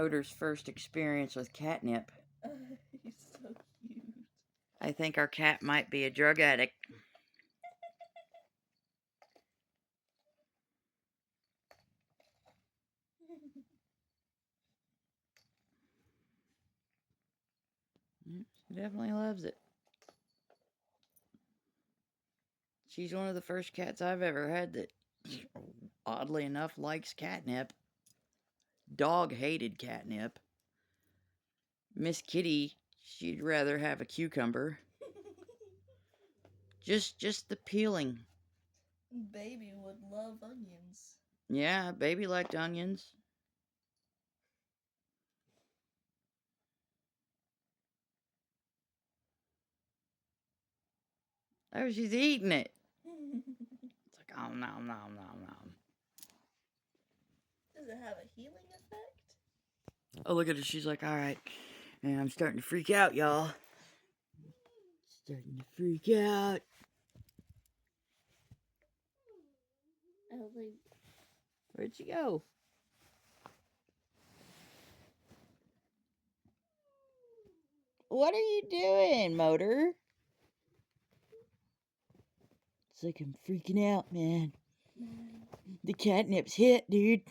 Motor's first experience with catnip. He's so cute. I think our cat might be a drug addict. She definitely loves it. She's one of the first cats I've ever had that, oddly enough, likes catnip. Dog hated catnip. Miss Kitty, she'd rather have a cucumber. Just the peeling. Baby would love onions. Yeah, baby liked onions. Oh, she's eating it. It's like, oh, nom, nom, nom, nom. Does it have a healing effect? Oh, look at her. She's like, all right. And I'm starting to freak out, y'all. Starting to freak out. Where'd she go? What are you doing, Motor? It's like I'm freaking out, man. The catnip's hit, dude.